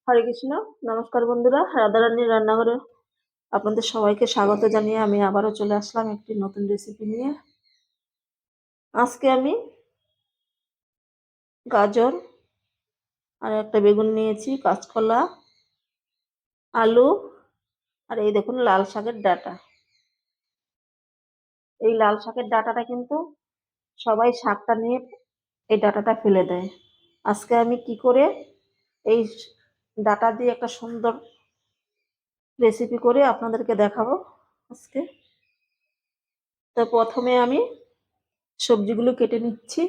হরে কৃষ্ণ। নমস্কার বন্ধুরা, রাধারানীর রান্নাঘরে আপনাদের সবাইকে স্বাগত জানিয়ে আমি আবারও চলে আসলাম একটি নতুন রেসিপি নিয়ে। আজকে আমি গাজর আর একটা বেগুন নিয়েছি, কাঁচকলা, আলু, আর এই দেখুন লাল শাকের ডাঁটা। এই লাল শাকের ডাঁটাটা কিন্তু সবাই শাকটা নিয়ে এই ডাঁটাটা ফেলে দেয়। আজকে আমি কি করে এই ডাঁটা দিয়ে একটা সুন্দর রেসিপি করে আপনাদেরকে দেখাবো আজকে। তো প্রথমে আমি সবজিগুলো কেটে নিচ্ছি।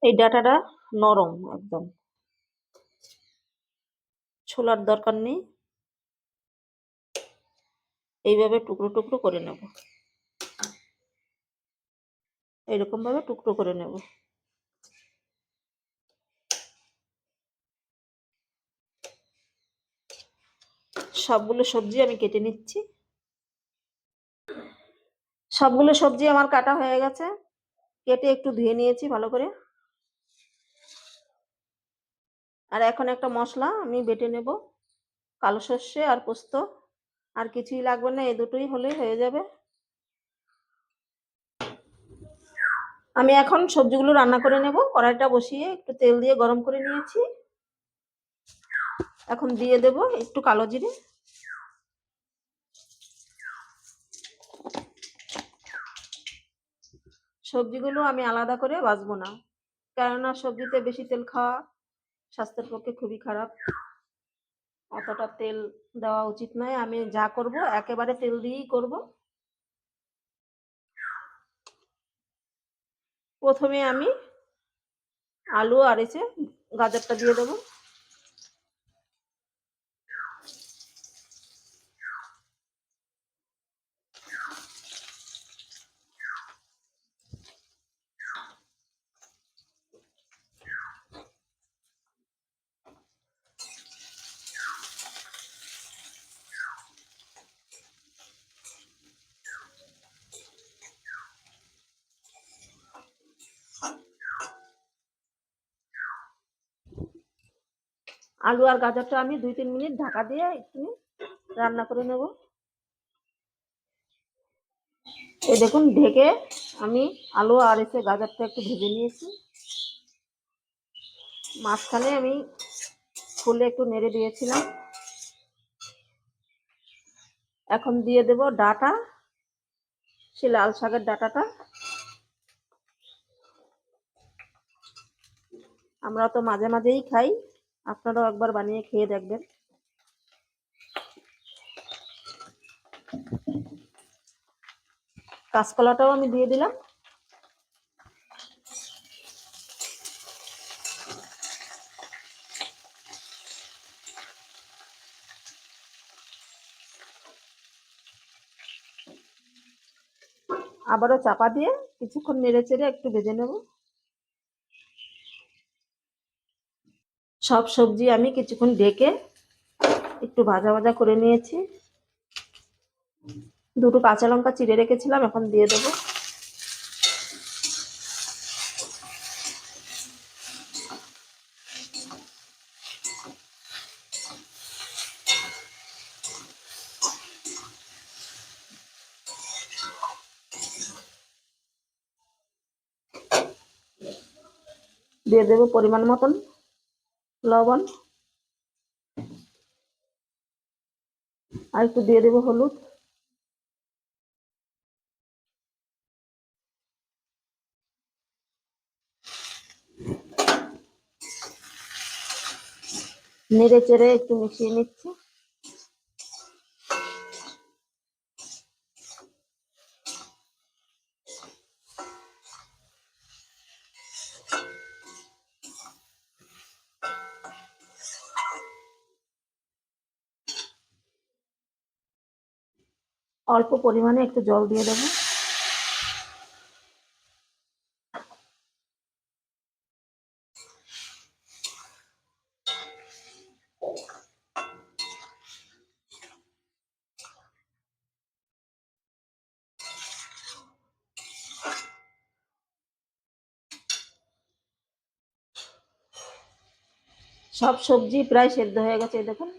এই ডাঁটাটা নরম একদম, ছোলার দরকার নেই। এইভাবে টুকরো টুকরো করে নেব, এইরকম ভাবে টুকরো করে নেব। সবগুলো সবজি আমি কেটে নিচ্ছি। সবগুলো সবজি আমার কাটা হয়ে গেছে, কেটে একটু ধুয়ে নিয়েছি ভালো করে। আর এখন একটা মশলা আমি বেটে নেব, কালো সর্ষে আর পোস্ত। আর কিছুই লাগবে না, এই দুটোই হলেই হয়ে যাবে। আমি এখন সবজিগুলো রান্না করে নেব। কড়াইটা বসিয়ে একটু তেল দিয়ে গরম করে নিয়েছি। এখন দিয়ে দেব একটু কালো জিরে। সবজিগুলো আমি আলাদা করে ভাজবো না, কেননা সবজিতে বেশি তেল খাওয়া স্বাস্থ্যের পক্ষে খুবই খারাপ। অতটা তেল দেওয়া উচিত নয়। আমি যা করব একেবারে তেল দিয়েই করব। প্রথমে আমি আলু আর গাজরটা দিয়ে দেবো। আলু আর গাজরটা আমি 2-3 মিনিট ঢাকা দিয়ে একটু রান্না করে নেব। এই দেখুন ঢেকে আমি আলু আর গাজরটা একটু ভেজে নিয়েছি। মাঝখানে আমি খুলে একটু নেড়ে দিয়েছিলাম। এখন দিয়ে দেব ডাঁটা, সে লাল শাকের ডাঁটাটা। আমরা তো মাঝে মাঝেই খাই, আপনারাও একবার বানিয়ে খেয়ে দেখবেন। কাঁচকলাটাও আমি দিয়ে দিলাম। আবারও চাপা দিয়ে কিছুক্ষণ নেড়ে চেড়ে একটু ভেজে নেব। সব সবজি আমি কিছুক্ষণ ঢেকে একটু ভাজা ভাজা করে নিয়েছি। দুটো কাঁচা লঙ্কা চিড়ে রেখেছিলাম, এখন দিয়ে দেবো। দিয়ে দেবো পরিমাণ মতন লবণ, আর একটু দিয়ে দেবো হলুদ। নেড়ে চেড়ে একটু মিশিয়ে নিচ্ছি। অল্প পরিমাণে একটু জল দিয়ে দেবো। সব সবজি প্রায় সেদ্ধ হয়ে গেছে, এই দেখুন।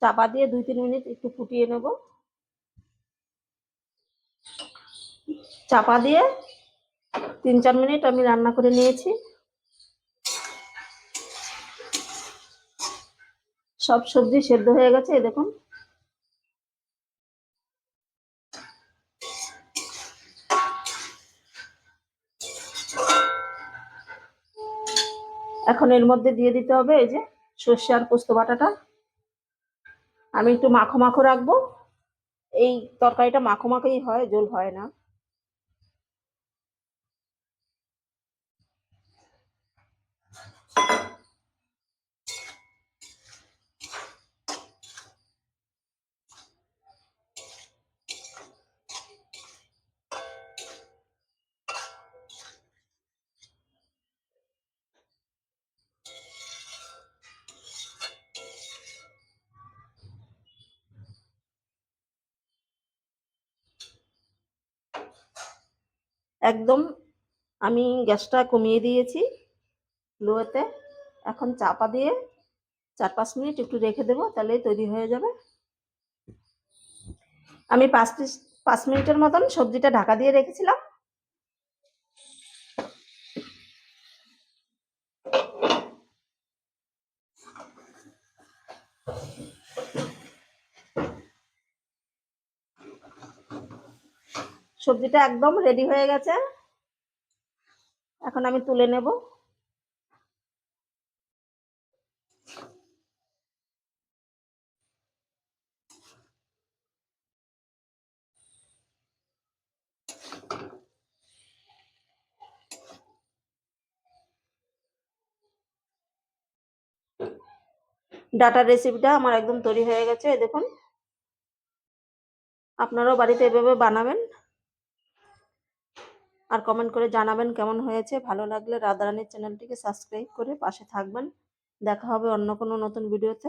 চাপা দিয়ে 2-3 মিনিট একটু ফুটিয়ে নেব। চাপা দিয়ে 3-4 মিনিট আমি রান্না করে নিয়েছি। সব সবজি সেদ্ধ হয়ে গেছে, এই দেখুন। এখন এর মধ্যে দিয়ে দিতে হবে এই যে সর্ষে আর পোস্ত বাটাটা। আমি একটু মাখো মাখো রাখবো, এই তরকারিটা মাখো মাখোই হয়, ঝোল হয় না। একদম আমি গ্যাসটা কমিয়ে দিয়েছি লোতে। এখন চাপা দিয়ে 4-5 মিনিট একটু রেখে দেবো, তাহলেই তৈরি হয়ে যাবে। আমি 5 মিনিটের মতন সবজিটা ঢাকা দিয়ে রেখেছিলাম। সবজিটা একদম রেডি হয়ে গেছে, এখন আমি তুলে নেব। ডাটার রেসিপিটা আমার একদম তৈরি হয়ে গেছে, দেখুন। আপনারাও বাড়িতে এভাবে বানাবেন আর কমেন্ট করে জানাবেন কেমন হয়েছে। ভালো লাগলে রাধারানীর চ্যানেলটিকে সাবস্ক্রাইব করে পাশে থাকবেন। দেখা হবে অন্য কোনো নতুন ভিডিওতে।